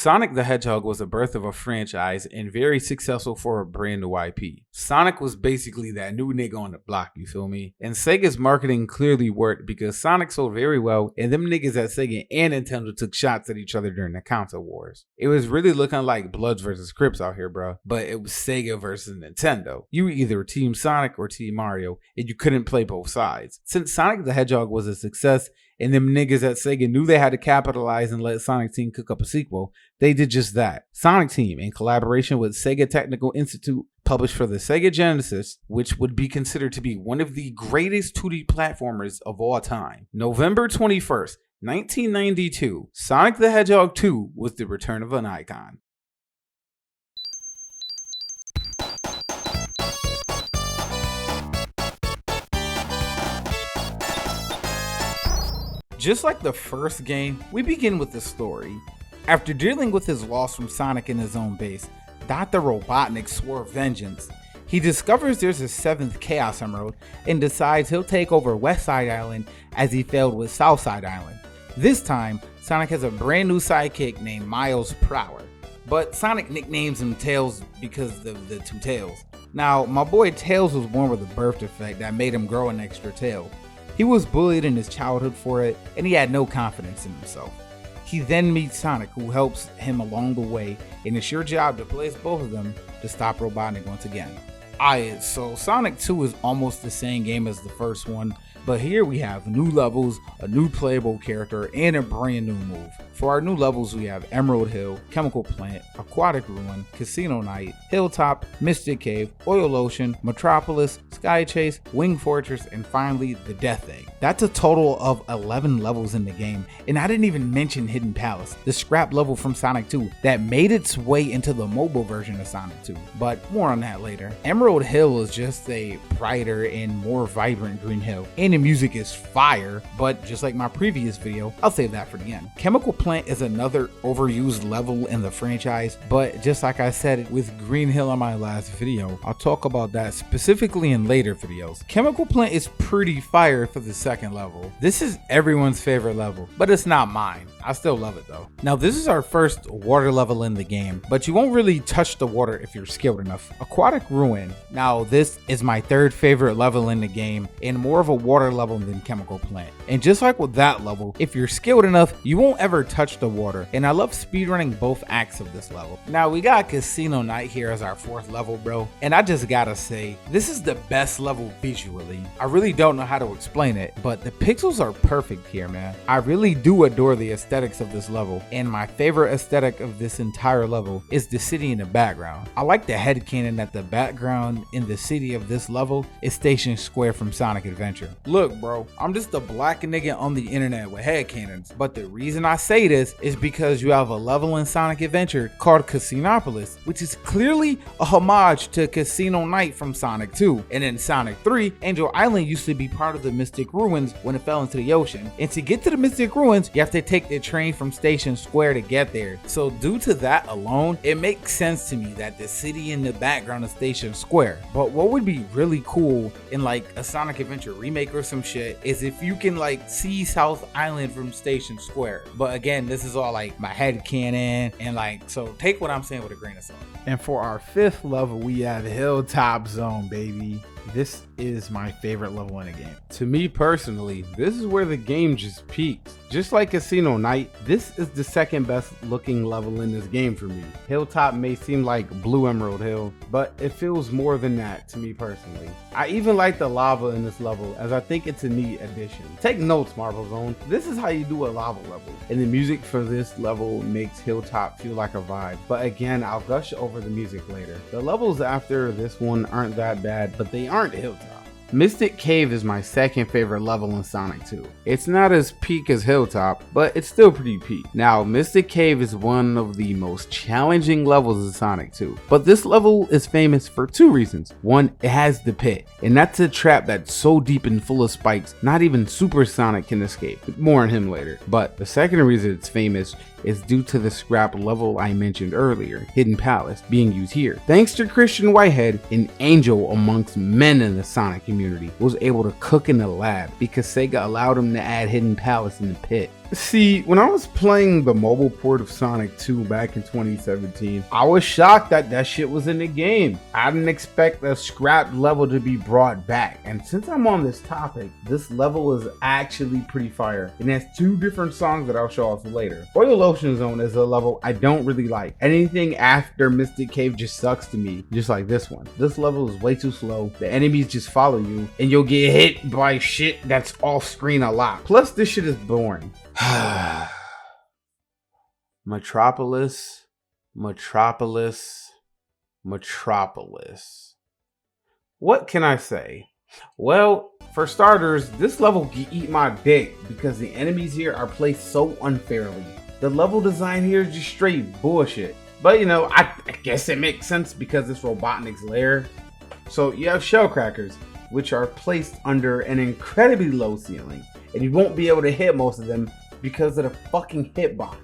Sonic the Hedgehog was the birth of a franchise and very successful for a brand new IP. Sonic was basically that new nigga on the block, you feel me? And Sega's marketing clearly worked because Sonic sold very well and them niggas at Sega and Nintendo took shots at each other during the console wars. It was really looking like Bloods versus Crips out here, bro, but it was Sega versus Nintendo. You were either Team Sonic or Team Mario and you couldn't play both sides. Since Sonic the Hedgehog was a success, and them niggas at Sega knew they had to capitalize and let Sonic Team cook up a sequel, they did just that. Sonic Team, in collaboration with Sega Technical Institute, published for the Sega Genesis, which would be considered to be one of the greatest 2D platformers of all time. November 21st, 1992, Sonic the Hedgehog 2 was the return of an icon. Just like the first game, we begin with the story. After dealing with his loss from Sonic in his own base, Dr. Robotnik swore vengeance. He discovers there's a 7th Chaos Emerald and decides he'll take over Westside Island as he failed with Southside Island. This time, Sonic has a brand new sidekick named Miles Prower, but Sonic nicknames him Tails because of the two tails. Now, my boy Tails was born with a birth defect that made him grow an extra tail. He was bullied in his childhood for it, and he had no confidence in himself. He then meets Sonic, who helps him along the way, and it's your job to place both of them to stop Robotnik once again. Alright, so Sonic 2 is almost the same game as the first one, but here we have new levels, a new playable character, and a brand new move. For our new levels, we have Emerald Hill, Chemical Plant, Aquatic Ruin, Casino Night, Hilltop, Mystic Cave, Oil Ocean, Metropolis, Sky Chase, Wing Fortress, and finally the Death Egg. That's a total of 11 levels in the game, and I didn't even mention Hidden Palace, the scrap level from Sonic 2 that made its way into the mobile version of Sonic 2, but more on that later. Emerald Hill is just a brighter and more vibrant Green Hill, and the music is fire, but just like my previous video, I'll save that for the end. Chemical Plant is another overused level in the franchise, but just like I said with Green Hill on my last video, I'll talk about that specifically in later videos. Chemical Plant is pretty fire for the second level. This is everyone's favorite level, but it's not mine. I still love it though. Now this is our first water level in the game, but you won't really touch the water if you're skilled enough. Aquatic Ruin. Now this is my third favorite level in the game and more of a water level than Chemical Plant. And just like with that level, if you're skilled enough, you won't ever touch the water. And I love speedrunning both acts of this level. Now we got Casino Night here as our fourth level, bro. And I just gotta say, this is the best level visually. I really don't know how to explain it, but the pixels are perfect here, man. I really do adore the aesthetics of this level. And my favorite aesthetic of this entire level is the city in the background. I like the headcanon that the background in the city of this level is Station Square from Sonic Adventure. Look, bro, I'm just a black nigga on the internet with headcanons, but the reason I say this is because you have a level in Sonic Adventure called Casinopolis, which is clearly a homage to Casino Night from Sonic 2. And in Sonic 3, Angel Island used to be part of the Mystic Ruins when it fell into the ocean. And to get to the Mystic Ruins, you have to take the train from Station Square to get there. So due to that alone, it makes sense to me that the city in the background is Station Square. But what would be really cool in like a Sonic Adventure remake or some shit is if you can like see South Island from Station Square. But again, this is all like my headcanon, and like, so take what I'm saying with a grain of salt. And for our fifth level, we have Hilltop Zone, baby. This is my favorite level in the game. To me personally, this is where the game just peaks. Just like Casino Night, this is the second best looking level in this game for me. Hilltop may seem like Blue Emerald Hill, but it feels more than that to me personally. I even like the lava in this level, as I think it's a neat addition. Take notes, Marble Zone. This is how you do a lava level. And the music for this level makes Hilltop feel like a vibe. But again, I'll gush over the music later. The levels after this one aren't that bad, but they aren't Hilltop. Mystic Cave is my second favorite level in Sonic 2. It's not as peak as Hilltop, but it's still pretty peak. Now, Mystic Cave is one of the most challenging levels in Sonic 2, but this level is famous for two reasons. One, it has the pit, and that's a trap that's so deep and full of spikes, not even Super Sonic can escape. More on him later. But the second reason it's famous is due to the scrap level I mentioned earlier, Hidden Palace, being used here. Thanks to Christian Whitehead, an angel amongst men in the Sonic community, was able to cook in the lab because Sega allowed him to add Hidden Palace in the pit. See, when I was playing the mobile port of Sonic 2 back in 2017, I was shocked that that shit was in the game. I didn't expect a scrapped level to be brought back. And since I'm on this topic, this level is actually pretty fire. It has two different songs that I'll show off later. Oil Ocean Zone is a level I don't really like. Anything after Mystic Cave just sucks to me, just like this one. This level is way too slow. The enemies just follow you, and you'll get hit by shit that's off screen a lot. Plus, this shit is boring. Metropolis. What can I say? Well, for starters, this level can eat my dick because the enemies here are placed so unfairly. The level design here is just straight bullshit. But you know, I guess it makes sense because it's Robotnik's lair. So you have shellcrackers, which are placed under an incredibly low ceiling, and you won't be able to hit most of them because of the fucking hitbox.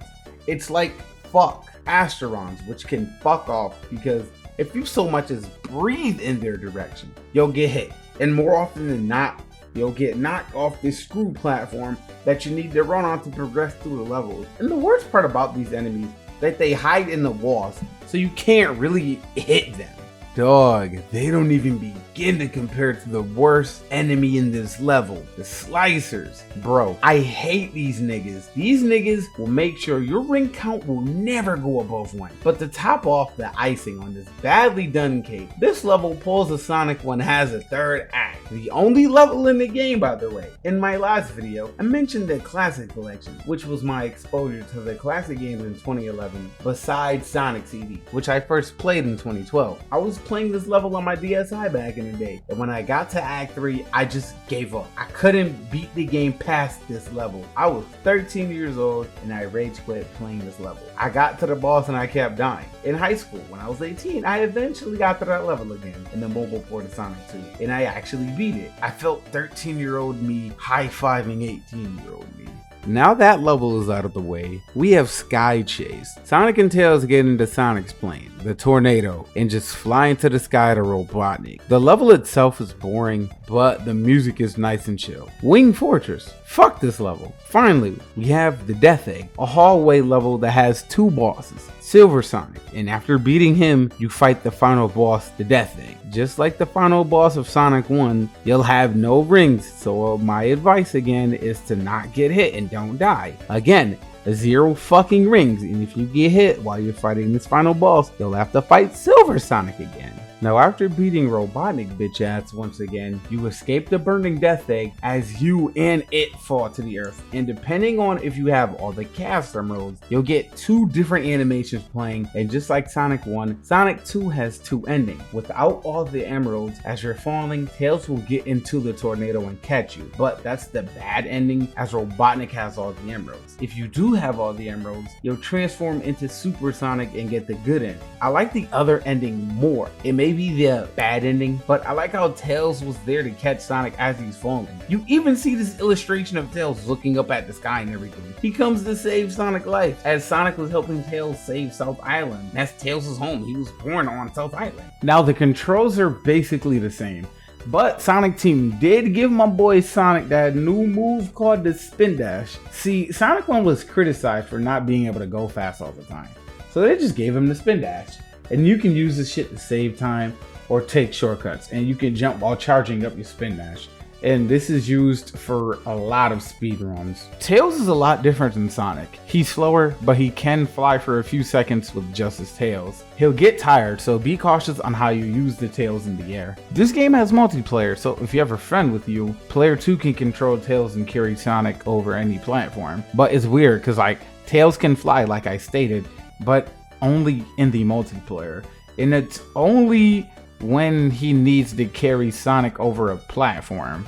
It's like fuck Asterons, which can fuck off because if you so much as breathe in their direction, you'll get hit. And more often than not, you'll get knocked off this screw platform that you need to run on to progress through the levels. And the worst part about these enemies is that they hide in the walls, so you can't really hit them. Dog, they don't even begin to compare to the worst enemy in this level, the Slicers. Bro, I hate these niggas. These niggas will make sure your ring count will never go above 1. But to top off the icing on this badly done cake, this level pulls a Sonic one has a third act. The only level in the game, by the way. In my last video, I mentioned the Classic Collection, which was my exposure to the classic games in 2011, besides Sonic CD, which I first played in 2012. I was playing this level on my DSi back in the day, and when I got to Act 3, I just gave up. I couldn't beat the game past this level. I was 13 years old and I rage quit playing this level. I got to the boss and I kept dying. In high school, when I was 18, I eventually got to that level again in the mobile port of Sonic 2, and I actually beat it. I felt 13-year-old me high-fiving 18-year-old me. Now that level is out of the way, we have Sky Chase. Sonic and Tails get into Sonic's plane, the tornado, and just fly into the sky to Robotnik. The level itself is boring, but the music is nice and chill. Wing Fortress. Fuck this level. Finally, we have the Death Egg, a hallway level that has 2 bosses. Silver Sonic, and after beating him, you fight the final boss, the Death Egg. Just like the final boss of Sonic 1, you'll have no rings, so my advice again is to not get hit and don't die. Again, 0 fucking rings, and if you get hit while you're fighting this final boss, you'll have to fight Silver Sonic again. Now after beating Robotnik bitch ass once again, you escape the burning Death Egg as you and it fall to the earth. And depending on if you have all the Chaos Emeralds, you'll get 2 different animations playing, and just like Sonic 1, Sonic 2 has 2 endings. Without all the emeralds, as you're falling, Tails will get into the tornado and catch you. But that's the bad ending, as Robotnik has all the emeralds. If you do have all the emeralds, you'll transform into Super Sonic and get the good end. I like the other ending more. It may be the bad ending, but I like how Tails was there to catch Sonic as he's falling. You even see this illustration of Tails looking up at the sky and everything. He comes to save Sonic life, as Sonic was helping Tails save South Island. That's Tails' home. He was born on South Island. Now the controls are basically the same, but Sonic Team did give my boy Sonic that new move called the Spin Dash. See, Sonic 1 was criticized for not being able to go fast all the time, so they just gave him the Spin Dash. And you can use this shit to save time or take shortcuts, and you can jump while charging up your Spin Dash. And this is used for a lot of speed runs. Tails is a lot different than Sonic. He's slower, but he can fly for a few seconds with just his tails. He'll get tired, so be cautious on how you use the tails in the air. This game has multiplayer, so if you have a friend with you, player 2 can control Tails and carry Sonic over any platform. But it's weird, because like, Tails can fly like I stated, but only in the multiplayer. And it's only when he needs to carry Sonic over a platform.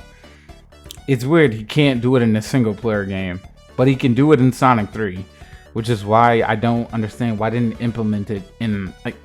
It's weird he can't do it in a single player game, but he can do it in Sonic 3, which is why I don't understand why they didn't implement it in, like,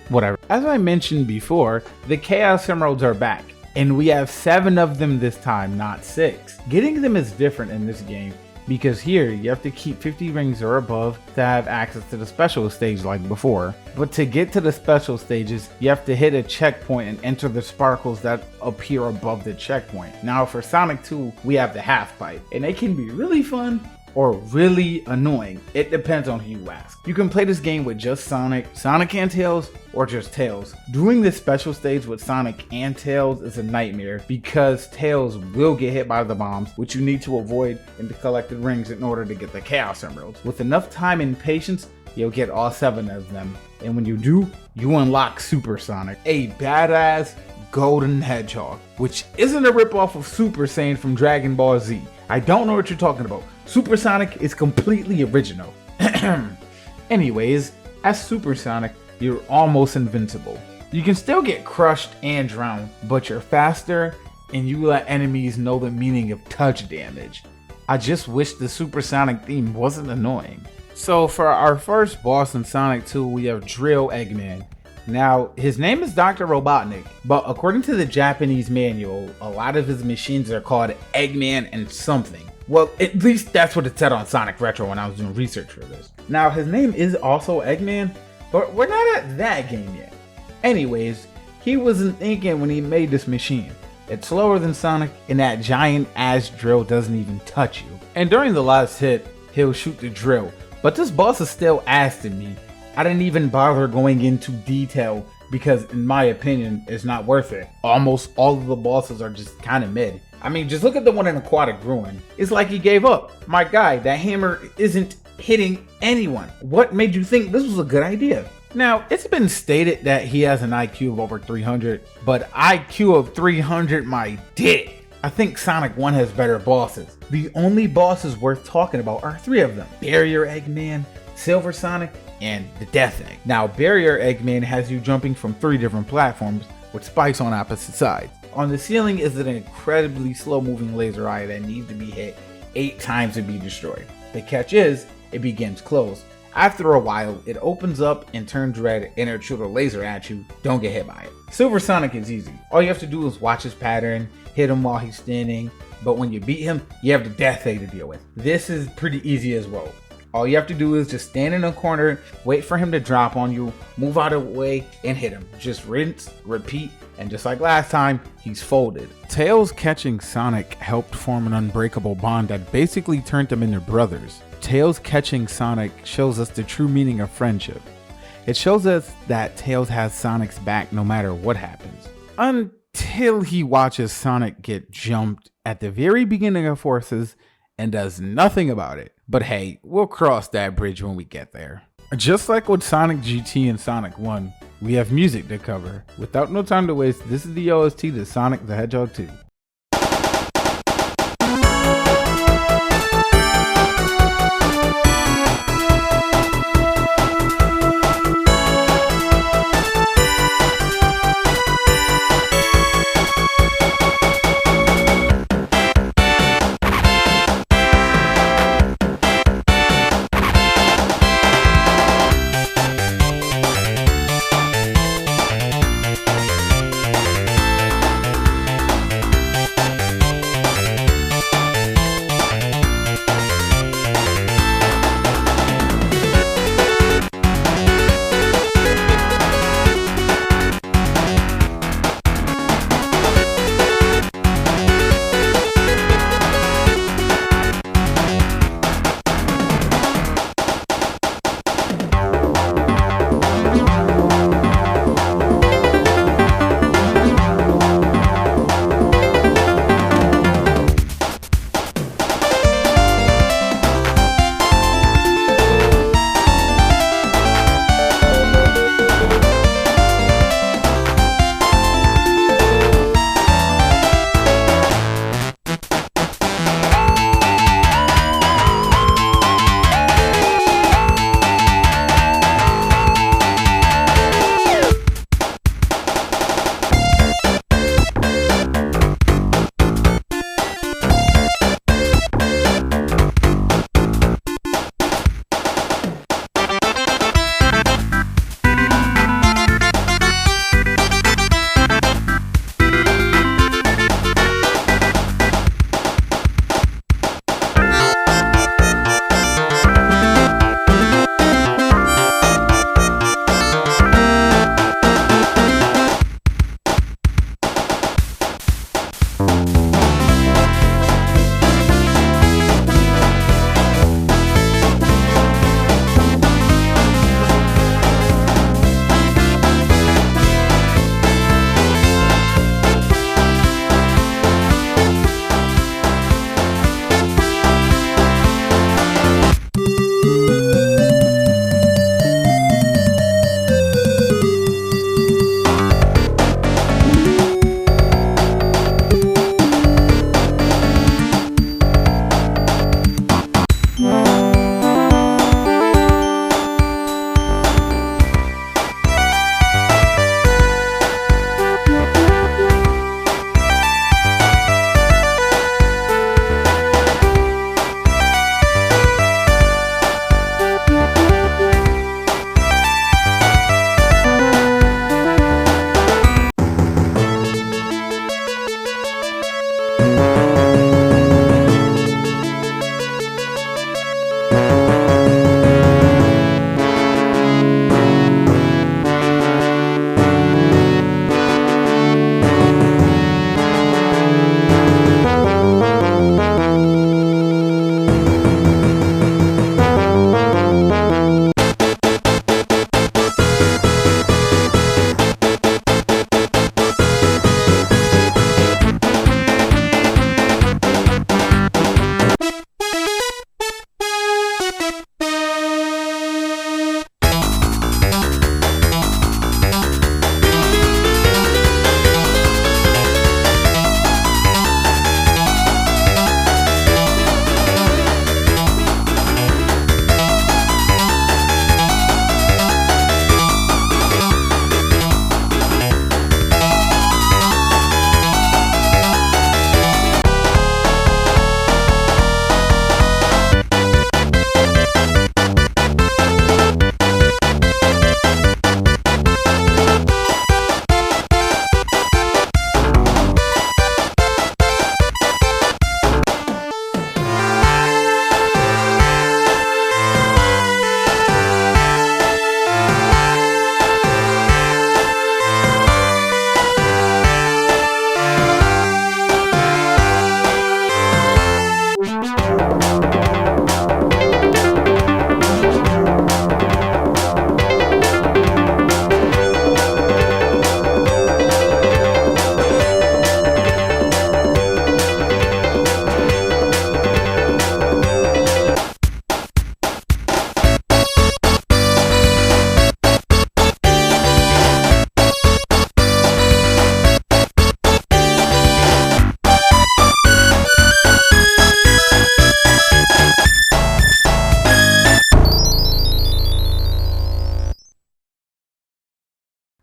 whatever. As I mentioned before, the Chaos Emeralds are back, and we have 7 of them this time, not 6. Getting them is different in this game, because here you have to keep 50 rings or above to have access to the special stage like before. But to get to the special stages, you have to hit a checkpoint and enter the sparkles that appear above the checkpoint. Now for Sonic 2, we have the half pipe, and it can be really fun or really annoying. It depends on who you ask. You can play this game with just Sonic and Tails, or just Tails. Doing this special stage with Sonic and Tails is a nightmare because Tails will get hit by the bombs, which you need to avoid in the collected rings in order to get the Chaos Emeralds. With enough time and patience, you'll get all 7 of them. And when you do, you unlock Super Sonic, a badass golden hedgehog, which isn't a ripoff of Super Saiyan from Dragon Ball Z. I don't know what you're talking about. Super Sonic is completely original. Anyways, as Super Sonic, you're almost invincible. You can still get crushed and drowned, but you're faster and you let enemies know the meaning of touch damage. I just wish the Super Sonic theme wasn't annoying. So for our first boss in Sonic 2, we have Drill Eggman. Now, his name is Dr. Robotnik, but according to the Japanese manual, a lot of his machines are called Eggman and something. Well, at least that's what it said on Sonic Retro when I was doing research for this. Now, his name is also Eggman, but we're not at that game yet. Anyways, he wasn't thinking when he made this machine. It's slower than Sonic, and that giant ass drill doesn't even touch you. And during the last hit, he'll shoot the drill, but this boss is still ass to me. I didn't even bother going into detail because in my opinion, it's not worth it. Almost all of the bosses are just kind of mid. I mean, just look at the one in Aquatic Ruin. It's like he gave up. My guy, that hammer isn't hitting anyone. What made you think this was a good idea? Now, it's been stated that he has an IQ of over 300, but IQ of 300 my dick. I think Sonic 1 has better bosses. The only bosses worth talking about are 3 of them. Barrier Eggman, Silver Sonic, and the Death Egg. Now, Barrier Eggman has you jumping from 3 different platforms with spikes on opposite sides. On the ceiling is an incredibly slow moving laser eye that needs to be hit 8 times to be destroyed. The catch is, it begins closed. After a while, it opens up and turns red and it'll shoot a laser at you. Don't get hit by it. Silver Sonic is easy. All you have to do is watch his pattern, hit him while he's standing, but when you beat him, you have the Death Egg to deal with. This is pretty easy as well. All you have to do is just stand in a corner, wait for him to drop on you, move out of the way, and hit him. Just rinse, repeat, and just like last time, he's folded. Tails catching Sonic helped form an unbreakable bond that basically turned them into brothers. Tails catching Sonic shows us the true meaning of friendship. It shows us that Tails has Sonic's back no matter what happens. Until he watches Sonic get jumped at the very beginning of Forces and does nothing about it. But hey, we'll cross that bridge when we get there. Just like with Sonic GT and Sonic 1, we have music to cover. Without no time to waste, this is the OST to Sonic the Hedgehog 2.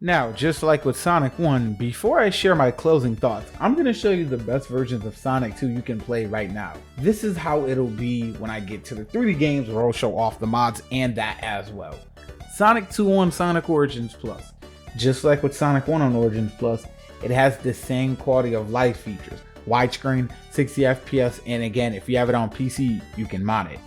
Now, just like with Sonic 1, before I share my closing thoughts, I'm going to show you the best versions of Sonic 2 you can play right now. This is how it'll be when I get to the 3D games, where I'll show off the mods and that as well. Sonic 2 on Sonic Origins Plus. Just like with Sonic 1 on Origins Plus, it has the same quality of life features. Widescreen, 60 FPS, and again, if you have it on PC, you can mod it.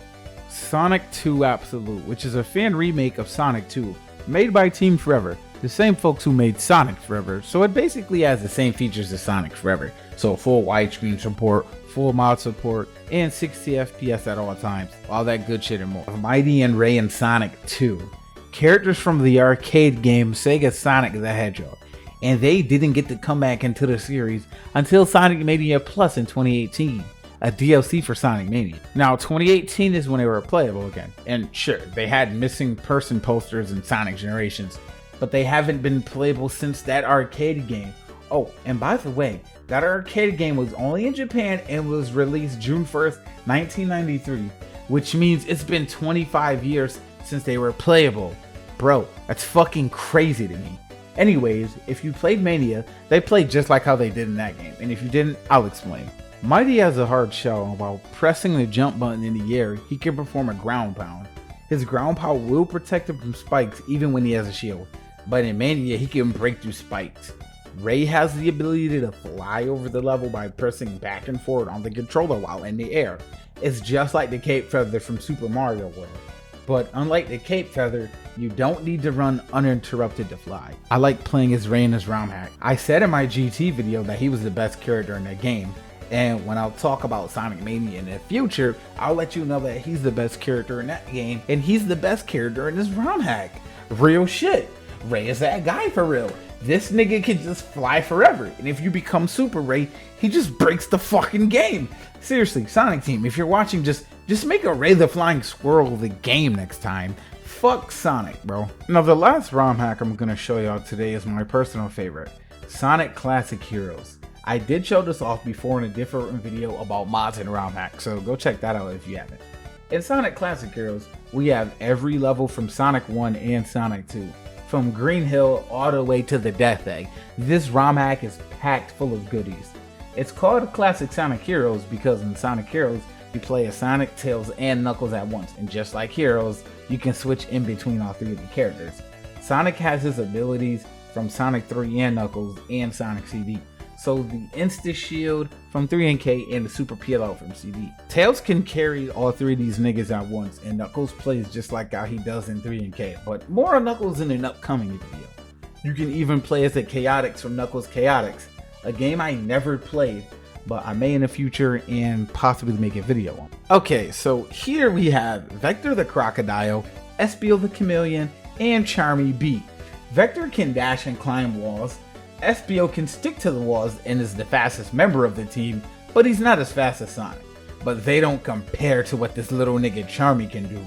Sonic 2 Absolute, which is a fan remake of Sonic 2, made by Team Forever, the same folks who made Sonic Forever, so it basically has the same features as Sonic Forever. So full widescreen support, full mod support, and 60 FPS at all times. All that good shit and more. Mighty and Ray in Sonic 2. Characters from the arcade game Sega Sonic the Hedgehog. And they didn't get to come back into the series until Sonic Mania Plus in 2018. A DLC for Sonic Mania. Now 2018 is when they were playable again. And sure, they had missing person posters in Sonic Generations, but they haven't been playable since that arcade game. Oh, and by the way, that arcade game was only in Japan and was released June 1st, 1993, which means it's been 25 years since they were playable. Bro, that's fucking crazy to me. Anyways, if you played Mania, they played just like how they did in that game, and if you didn't, I'll explain. Mighty has a hard shell, and while pressing the jump button in the air, he can perform a ground pound. His ground pound will protect him from spikes even when he has a shield, but in Mania he can break through spikes. Ray has the ability to fly over the level by pressing back and forward on the controller while in the air. It's just like the Cape Feather from Super Mario World. But unlike the Cape Feather, you don't need to run uninterrupted to fly. I like playing as Ray in his ROM hack. I said in my GT video that he was the best character in the game, and when I'll talk about Sonic Mania in the future, I'll let you know that he's the best character in that game, and he's the best character in his ROM hack. Real shit. Ray is that guy for real. This nigga can just fly forever, and if you become Super Ray, he just breaks the fucking game. Seriously, Sonic Team, if you're watching, just make a Ray the Flying Squirrel the game next time. Fuck Sonic, bro. Now the last ROM hack I'm gonna show y'all today is my personal favorite, Sonic Classic Heroes. I did show this off before in a different video about mods and ROM hacks, so go check that out if you haven't. In Sonic Classic Heroes, we have every level from Sonic 1 and Sonic 2. From Green Hill all the way to the Death Egg, this ROM hack is packed full of goodies. It's called Classic Sonic Heroes because in Sonic Heroes, you play as Sonic, Tails, and Knuckles at once, and just like Heroes, you can switch in between all three of the characters. Sonic has his abilities from Sonic 3 and Knuckles and Sonic CD. So the Insta Shield from 3NK and the Super PLO from CD. Tails can carry all three of these niggas at once, and Knuckles plays just like how he does in 3NK, but more on Knuckles in an upcoming video. You can even play as the Chaotix from Knuckles Chaotix, a game I never played, but I may in the future and possibly make a video on. Okay, so here we have Vector the Crocodile, Espio the Chameleon, and Charmy B. Vector can dash and climb walls. Espio can stick to the walls and is the fastest member of the team, but he's not as fast as Sonic. But they don't compare to what this little nigga Charmy can do.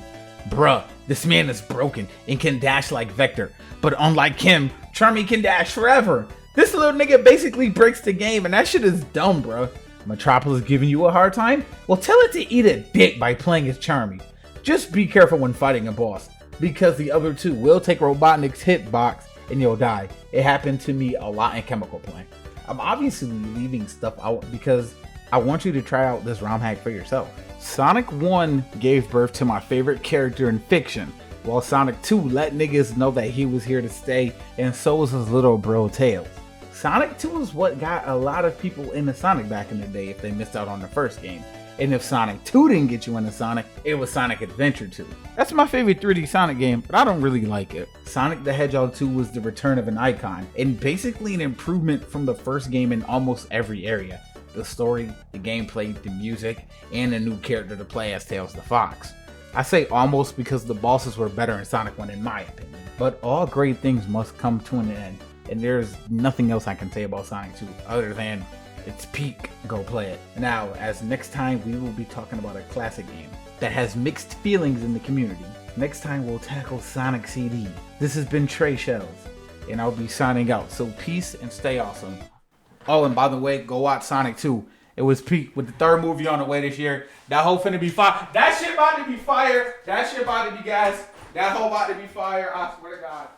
Bruh, this man is broken and can dash like Vector, but unlike him, Charmy can dash forever. This little nigga basically breaks the game, and that shit is dumb, bruh. Metropolis giving you a hard time? Well, tell it to eat a dick by playing as Charmy. Just be careful when fighting a boss, because the other two will take Robotnik's hitbox and you'll die. It happened to me a lot in Chemical Plant. I'm obviously leaving stuff out because I want you to try out this ROM hack for yourself. Sonic 1 gave birth to my favorite character in fiction, while Sonic 2 let niggas know that he was here to stay, and so was his little bro Tails. Sonic 2 is what got a lot of people into Sonic back in the day if they missed out on the first game. And if Sonic 2 didn't get you into Sonic, it was Sonic Adventure 2. That's my favorite 3D Sonic game, but I don't really like it. Sonic the Hedgehog 2 was the return of an icon, and basically an improvement from the first game in almost every area. The story, the gameplay, the music, and a new character to play as Tails the Fox. I say almost because the bosses were better in Sonic 1 in my opinion. But all great things must come to an end, and there's nothing else I can say about Sonic 2 other than it's peak, go play it. Now, as next time we will be talking about a classic game that has mixed feelings in the community. Next time we'll tackle Sonic CD. This has been Trey Shells, and I'll be signing out. So peace and stay awesome. Oh, and by the way, go watch Sonic 2. It was peak with the third movie on the way this year. That whole finna be fire. That shit about to be fire. That shit about to be gas. That whole about to be fire. I swear to God.